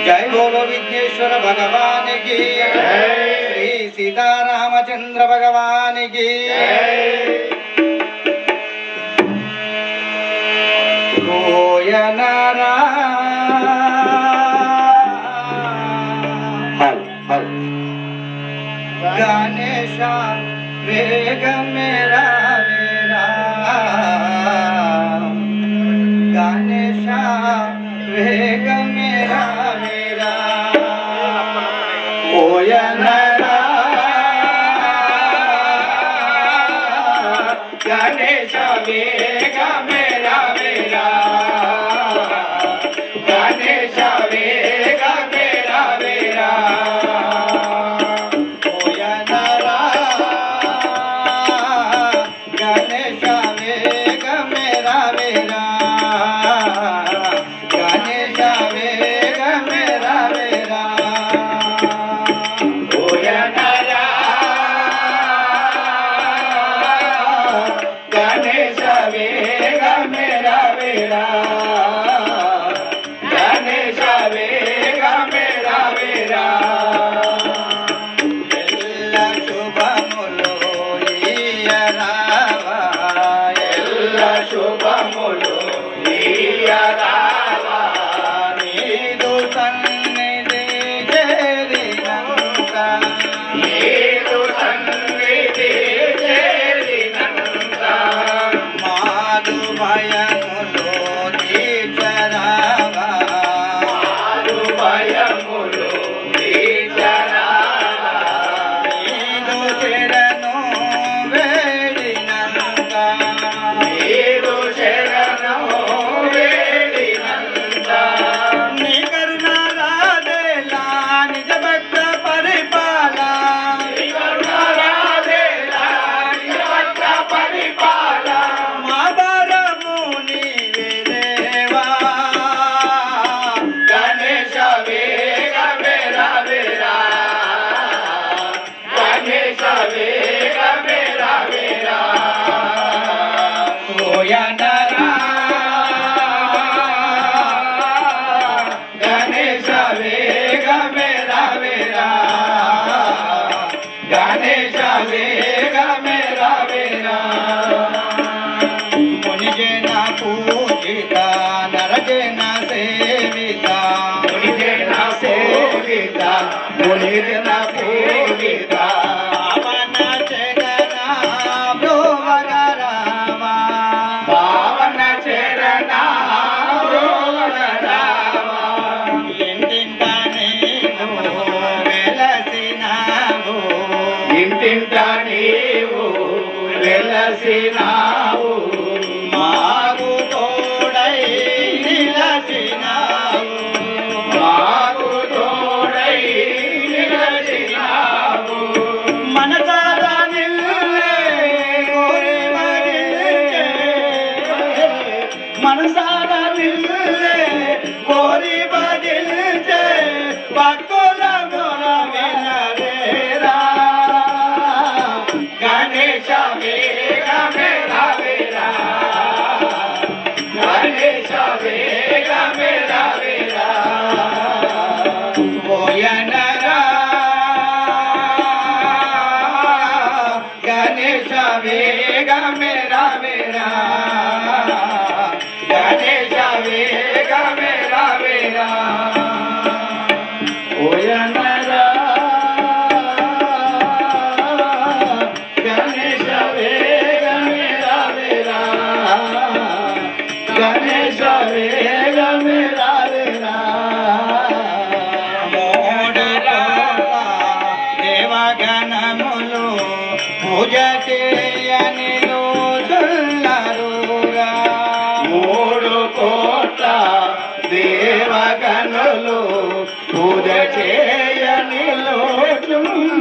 जय बोलो विघ्नेश्वर भगवान की श्री सीतारामचंद्र भगवान की रोयनारा गणेशा वेग मेरा मेरा गणेशा वेग मेरा मेरा ओयनरा गणेशा वेग मेरा मेरा गणेशा वेग मेरा मेरा ओयनरा गणेशा वेग मेरा मेरा गणेशा वेग मेरा मेरा ओयनरा गणेशा वेग मेरा मेरा गणेशा वेग मेरा मेरा ಎಲ್ಲ ಶುಭములు ఇయ్యరావా ಎಲ್ಲ శుభములు ఇయ్యరావా నీదు సన్నిధి చేరినంత నీదు సన్నిధి చేరినంత మాదు భయములు తీర్చరావా మాదు భయములు తీర్చరావా నీదు శరణు వేడినంత నీదు శరణు వేడినంత నీ కరుణ రాధేలా నిజ భక్త పరిపాల నీ కరుణ రాధేలా నిజ భక్త పరిపాల మా భారము నీవే దేవా గణేశ వేగ మేరా మేరా గణేశ వేగ మేరా మేరా ఓయనరా గణేశ వేగ మేరా మేరా గణేశ వేగ మేరా మేరా మునిజన పూజిత నరజన సేవిత మునిజన సేవిత మునిజన పూజిత పవన చరణ భ్రువగరామ పవన చరణ భ్రువగరామ ఇంటింట నీవు వెలసినావు ఇంటింట నీవు వెలసినావు మాకు తోడై నిలచినావు మాకు తోడై నిలచినావు మనసారా నిల్లే కోరి మగిల్చే మనసారా నిల్లే కోరి మగిల్చే భక్తుల మొర వినరేరా గణేశ వేగ మేరా మేరా గణేశ వేగ మేరా మేరా ఓయనరా గణేశ వేగ మేరా మేరా గణేశ వేగ మేరా మేరా ఓయనరా గణేశ వేగ మేరా మేరా గణేశ వేగ మేరా మేరా మోడరా దేవగణములు పూజ చేయని రోజుల్లరురా మూడు కోట్ల దేవగణులు పూజ చేయని లోచున్నరురా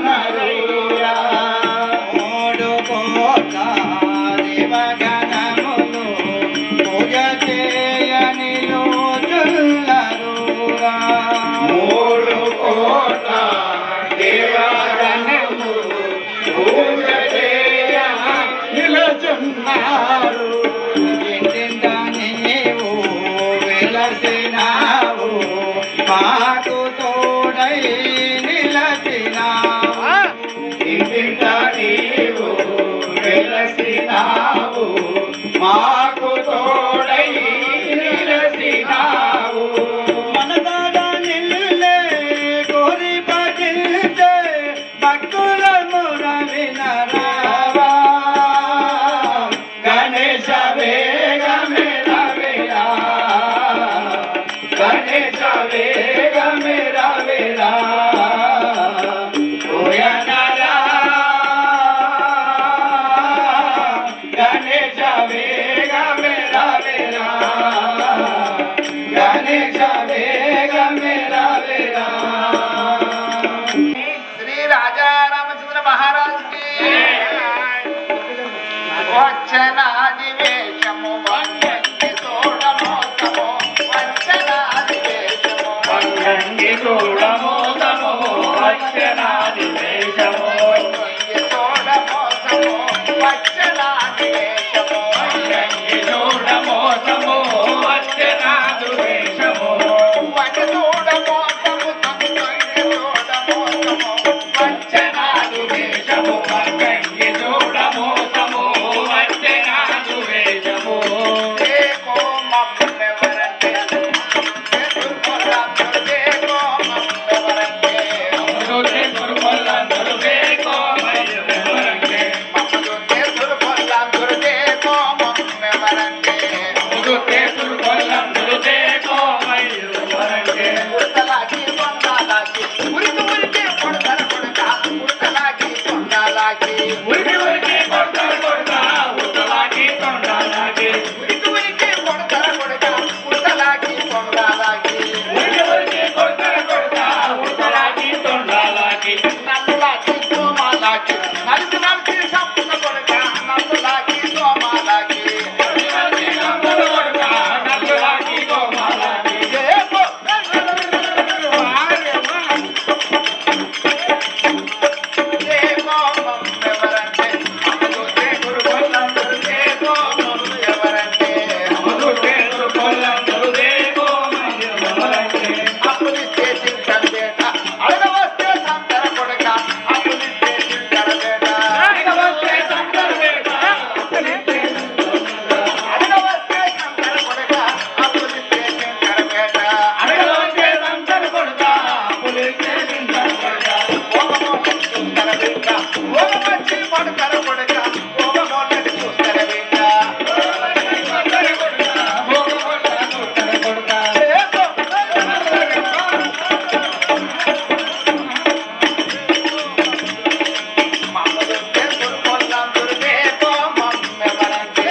మూడు కోట్ల దేవగణములు పూజ చేయని రోజుల్లరురా మూడు కోట్ల దేవగణములు పూజ చేయని నిలచున్నారు ఇంటింట నీవు వెలసినావు మాకు మాకు తోడై నిలసినావు మనదాగా నిల్లే కోరి భజించే భక్తుల ముర వినరావా గణేశ వేగమే రవిరా గణేశ వేగమే రవిరా గణేశ వేగమే రవిరా గణేశ వేగమే రవిరా శ్రీ రాజా రామచంద్ర మహారాజ్ కి వచ్చనాది వేషము వంగంగి చూడమోసము వచ్చనాది వేషము వంగంగి చూడమోసము వచ్చనాది వేషము వంగంగి చూడమోసము వచ్చనాది వేషము వంగంగి చూడమోసము వచ్చనాది వేషము వంగ చూడమోసము తొంగి చూడమోసము వచ్చనాది వేషము వంగంగి చూడమోసము వచ్చనాది వేషము దేకో మమ్మెవరంటే దేకో మమ్మెవరంటే అమృతే దుర్బలందరు వేకో మయ్యవరంటే మమ్ముదుతే దుర్బలందరు దేకో మమ్మెవరంటే అమృతే దుర్బలందరు వేకో మయ్యవరంటే ఉడతలాగి కొండాలాగి ఉరికి ఉరికి కొడతల కొడక ఉడతలాగి కొండాలాగి ఉరికి ఉరికి కొడతారు కొడతా ఉత్తలాకి తొండాలాగి ఉరికి ఉరికి కొడతల కొడక ఉడతలాగి కొండాలాగి ఉరికి ఉరికి కొడతారు కొడతా ఉత్తలాకి తొండాలాగి నల్లులాగి తోమాలాగి నలిసి నలిసి సంపున కొడక నల్లులాగి తోమాలాగి అందరూ కొడతా నల్లులాకి గోమాలాగి దేకో దేకో మమ్మెవరంటే మమ్ముదుతే దుర్బలందరు వేకో మమ్మెవరంటే అమృతే దుర్బలందరు వేకో మయ్యవరంటే అప్పులిస్తే తింటారు బేట అడగవస్తే సంతర కొడక అప్పులిస్తే తింటారు బేట అడగవస్తే సంతర వేట అడగవస్తే సంతర కొడక అప్పులిస్తే తింటారు బేట అడగవస్తే సంతర కొడతా పులిస్తే తింటారు కొడతా ఓగమోళ్ళని చూస్తారు బేట ఓగమచ్చి పడతారు కొడక ఓగమోళ్ళని చూస్తారు బేట ఏదో మమ్మదుంటే దుర్గొల్లందురు దేకో మమ్మెవరంటే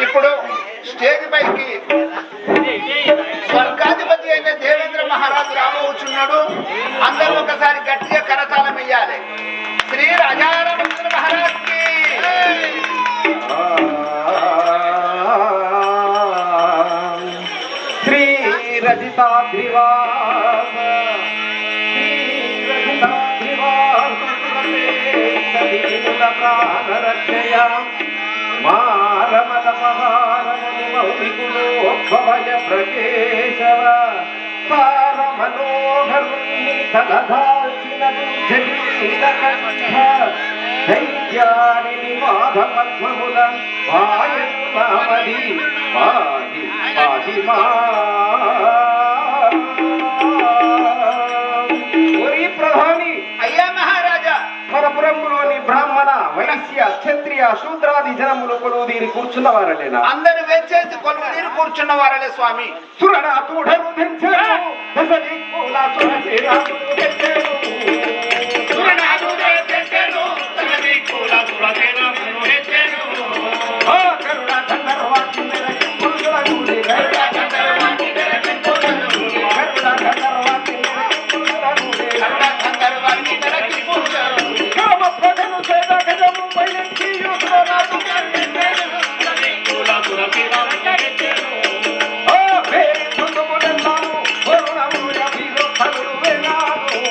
ఇప్పుడు స్టేజ్ పైకి స్వర్గాధిపతి అయిన దేవేంద్ర మహారాజు రాబోచున్నాడు. అందరూ ఒకసారి గట్టిగా కరతాళం వెయ్యాలి. శ్రీ రాజారామచంద్ర మహారాజ్ కి శ్రీ రజితాద్రివాస ప్రాణరక్షయ మారమదపహారముని మౌలికులోద్భవయ ప్రకేశవ తార మనోహరుణ్ణి తలదాల్చిన జలీలకంఠ దైత్యాని మాధపద్మముల వాయునామది పాహి పాహి మా ఓరి ప్రధాని అయ్యా మహారాజా, పరపురములోని బ్రాహ్మణ వైశ్య క్షత్రియ శూద్రాది జనములు కొలువు దీని కూర్చున్నవారలేనా అందరు వెంచేసి కొలువు నీరు కూర్చున్న వారలే స్వామి. సురనాథుడను ధరించెను, దశదిక్కుల సురసేనాథుడు తెచ్చెను. ఆ కరుణ గంధర్వాటి నెలకి పురుషుల గుడి, కరుణ గంధర్వాటి నెలకి పురుషుల గుడి. కామ ప్రజలు చేద గజము పైనెత్తి యుద్ధనాథు ఆ వేద దుందుములెల్లాను వరుణముల వీరు తగులు వేలాను.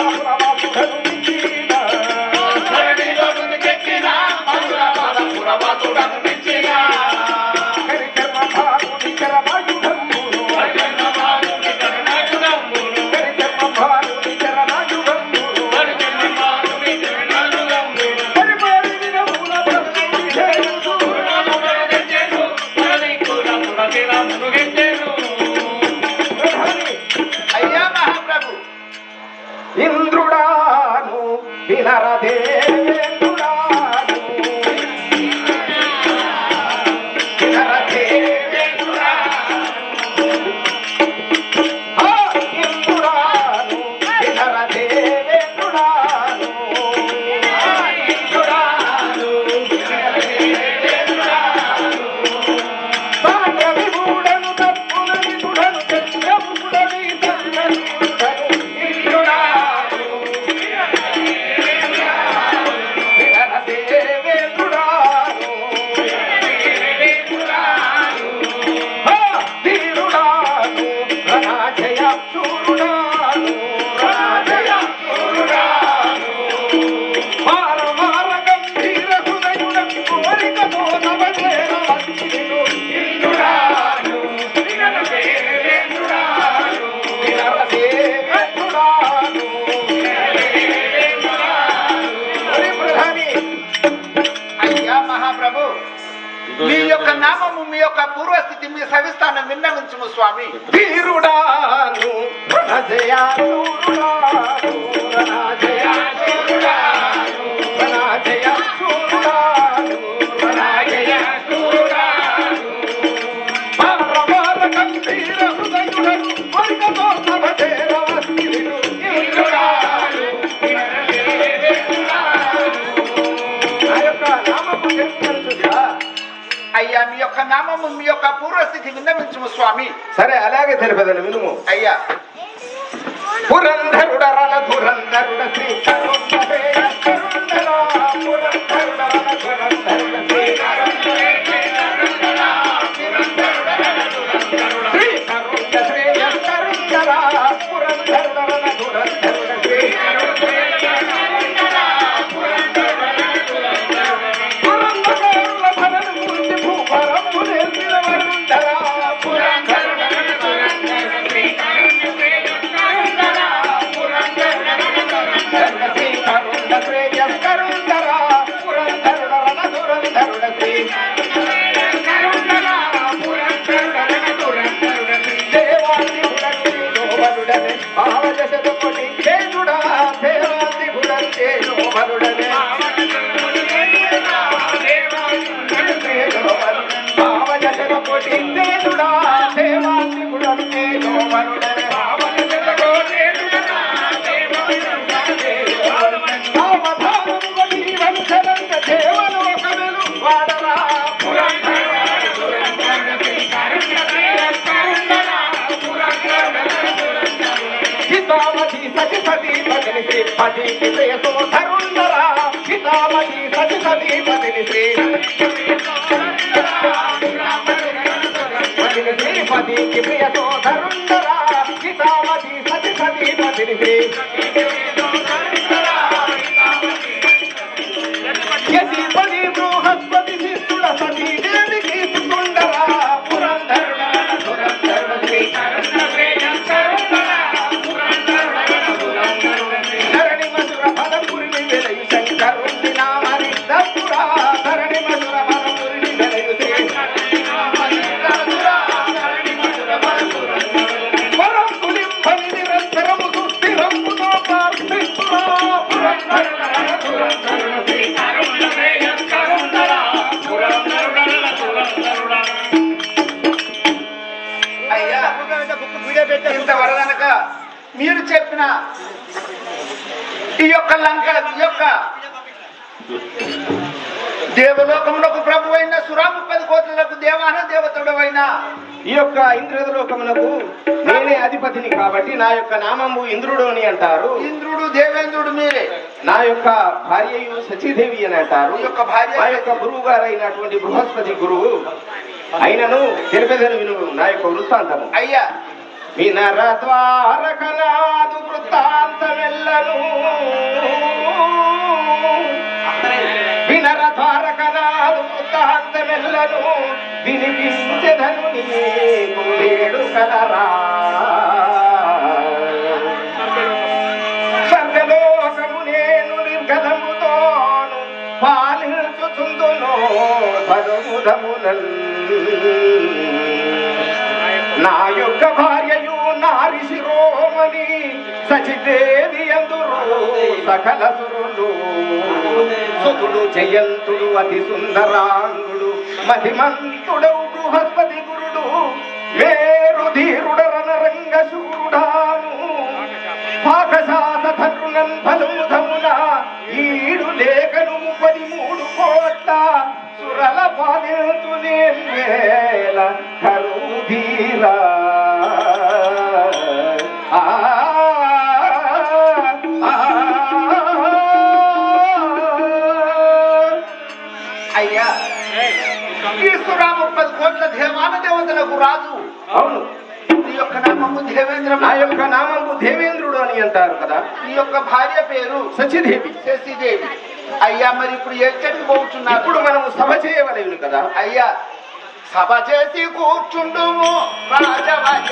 పురవాసుడను మించిన ధరణిలో ముందుకెక్కిన మధుర పాదపురవాసుడను మించిన కరిచర్మ భానుని చరణాయుధంబును వర్జన భానుని కరుణాయుధంబును కరిచర్మ భానుని చరణాయుధంబును వర్జన భానుని కరుణాయుధంబును పరిపాలిన మూల బ్రహ్మని చేయుచు పురముగెచ్చెను పురదిక్కుల పురతిరముగెచ్చెను ప్రధాని అయ్యా మహాప్రభు ఇంద్రుడాను వినరదేవేంద్రుడాను వినరదేవేంద్రుడాను ఆ ఇంద్రుడాను వినరదేవేంద్రుడాను ఇంద్రుడాను సాంద్ర విభూడను తప్పులని తుడను చంద్రముడని సంగని ఇంద్రుడాను వినరదేవేంద్రుడాను ధీరుడాను రణాజయ శూరుడాను రణాజయ శూరుడాను మార మార గంభీర హృదయుడ కోరికతో నవచేర వంచితుడు ఇంద్రుడాను వినరదేవేంద్రుడాను హరి ప్రధాని అయ్యా మహాప్రభు మీ యొక్క నామము మీ యొక్క పూర్వస్థితి మీ సవిస్తానం విన్నవించుము స్వామి ధీరుడాను రణజయాసూరుడాను రణజయాసూరుడాను రణజయాసూరుడాను రణజయాసూరుడాను మారమార గంభీర హృదయుడను వర్గతో సభ చేరవస్థితుడు ఇంద్రుడాను నా యొక్క నామము తెలుసుగా అయ్యా మీ యొక్క నామము మీ యొక్క పూర్వస్థితి విన్నవించుము స్వామి సరే అలాగే తెలిపేదండి వినుము అయ్యా పురంధరుడ రణ ధురంధరుడ శ్రీ కరుణధేయ కరుణధర పురంధరుడ రణ ధురంధరుడ శ్రీ శ్రీ కరుణ శ్రేయ కరుణధర పురంధరుడ రణ ధురంధరుడ శ్రీ పురంధరుల భరణ మూర్తి భూపరము నేర్పిన వరుంధర పురంధరుడ రణ ధురంధరుడ శ్రీ శ్రీ కరుణ శ్రేయ కరుణధర పురంధరుడ రణ ధురంధరుడ శ్రీ దేవాది గుణని నోబలుడనే భావజశతముని తేజుడా దేవాది గుణంతే నోబలుడనే భావజశతముని తేజుడా దేవాది గుణంతే నోబలుడనే సావధానముగా నీవంశనంత దేవలోకమెలు వాడరా హితామతి సతి సతీ పతిని శ్రీ పతికి ప్రియసో ధరుంధరా హితామతి సతి సతీ పతిని శ్రీ పతిని శ్రీ పతికి ప్రియసో ధరుంధరా హితామతి సతి సతీ పతిని శ్రీ యతి పది బృహస్పతి శిష్యుడ సతీ దేవికి సుకుండరా పురంధరుడ పురంధరుడ శ్రీ ధరణి మధుర పదపురిని వెలయు శంకరుని నామని దత్తురా ధరణి మధుర పదపురిని వెలయు శ్రీ వరం కులింబని నిరంతరము సుస్థిరంబుతో ప్రార్థిస్తురా పురంధరుడ శ్రీ అయ్యా ఇంత వరదనక మీరు చెప్పిన ఈ యొక్క లంక ఈ యొక్క దేవలోకములకు ప్రభు అయిన సురాము 10 కోట్లకు దేవాన దేవతడు అయిన ఈ యొక్క ఇంద్రలోకమునకు నేనే అధిపతిని కాబట్టి నా యొక్క నామము ఇంద్రుడు అని అంటారు. ఇంద్రుడు దేవేంద్రుడు మీరే. నా యొక్క భార్యయు సచీదేవి అని అంటారు. ఈ యొక్క భార్య మా యొక్క గురువు గారు అయినటువంటి బృహస్పతి గురువు అయినను తెలిపేదని విను నా యొక్క వృత్తాంతము. అయ్యా వినర ద్వారకనాదు వృత్తాంతమెల్లను వినర ద్వారకనాదు వృత్తాంతమెల్లను వినిపించెదను నీకు వేడుకలరా స్వర్గలోకము నేను నిర్గలముతోను పాలించుచుందును పదముదమునల్ నా యొక్క భార్యయు నారి శిరోమణి సచిదేవి అందురు సకల సురులు సుతుడు జయంతుడు అతి సుందరాంగుడు మధిమంతుడవు బృహస్పతి గురుడు మేరు ధీరుడరన రంగ శూరుడాను పాకశాస ధరుణం ఫలముధమున ఈడు లేఖను 33 కోట్ల సురల పాలించు నేల కరుధీరా అయ్యా ఈశ్వర 30 కోట్ల దేవాన దేవతలకు రాజు. అవును, నీ యొక్క నామము దేవేంద్ర. నా యొక్క నామము దేవేంద్రుడు అని అంటారు కదా. నీ యొక్క భార్య పేరు సచిదేవి. శశిదేవి. అయ్యా మరి ఇప్పుడు ఎక్కడికి పోతున్నారు? ఇప్పుడు మనము సభ చేయవలేను కదా. అయ్యా సభ చేసి కూర్చుండుము రాజవాజ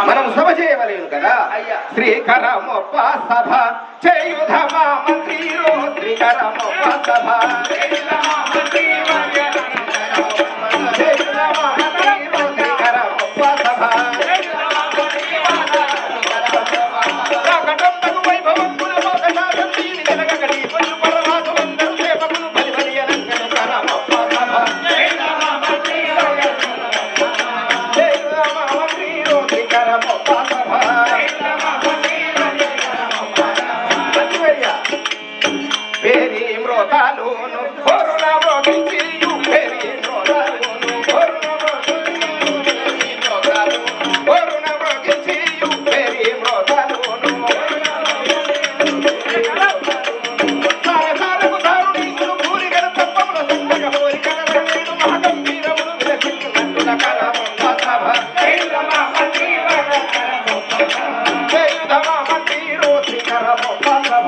మనం సభ చేయవలేను కదా. శ్రీకరమొప్ప సభ చేయుధమా మంత్రిరో శ్రీకరమొప్ప సభ చేయుధమా మంత్రిరో శ్రీకరమొప్ప సభ రాకటంబగు వైభవంబుల మోదశాగం దీని వెలగగడి పొల్లు పరమాత్మందరు సేవకులు బలి బలి అనంగను కరమొప్ప సభ చేయుధమా మంత్రిరో శ్రీకరమొప్ప సభ పేరి మ్రోతాలును కొరుణ మోగించియు పేరి మ్రోతాలును కొరుణ మోగించియు పేరి మ్రోతాలును సారసారకు దారుణీకులు పూరిగల తప్పముల సంగక పోరికల రంగేడు మహగంభీరములు విలసిల్లునట్టుల కరమొప్ప సభ చేయుధమా మంత్రిరో శ్రీకరమొప్ప సభ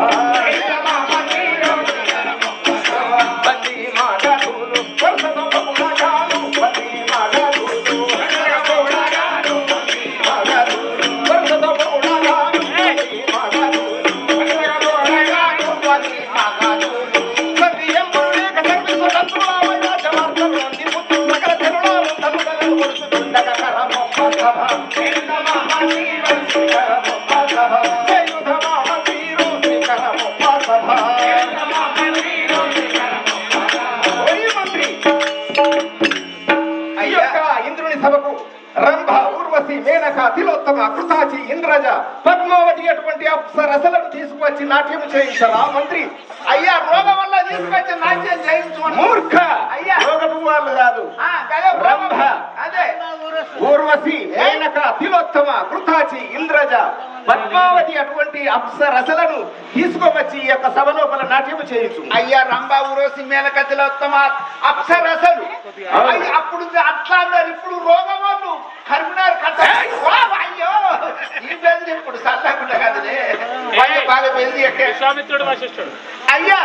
సభకు రంభ ఊర్వశి మేనక తిలోత్తమ కృతాచి ఇంద్రజ పద్మావతి అటువంటి అప్సరసలను తీసుకువచ్చి నాట్యం చేయించరా మంత్రి. అయ్యా రోగం వల్ల తీసుకొచ్చి నాట్యం చేయించు. మూర్ఖ అయ్యా రోగపు వాళ్ళు కాదు. రంభ అదే ఊర్వశి మేనక తిలోత్తమ కృతాచి ఇంద్రజ పద్మావతి అటువంటి అప్సరసలను తీసుకువచ్చి ఈ యొక్క సభ లోపల నాట్యం చేయించు. అయ్యా రంభ ఊర్వశి మేనక తిలోత్తమ అప్సరసలు అప్పుడు అట్లా అన్నారు. ఇప్పుడు రోగం వాళ్ళు కరీంనగర్ కట్ట. అయ్యో ఈ బెదిరి ఇప్పుడు చల్లకుండా కదలే బాగా బెదిరి విశ్వామిత్రుడు వశిష్ఠుడు. అయ్యా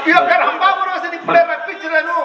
ఈ యొక్క రంభా ఊర్వశిని ఇప్పుడే రప్పించలేను.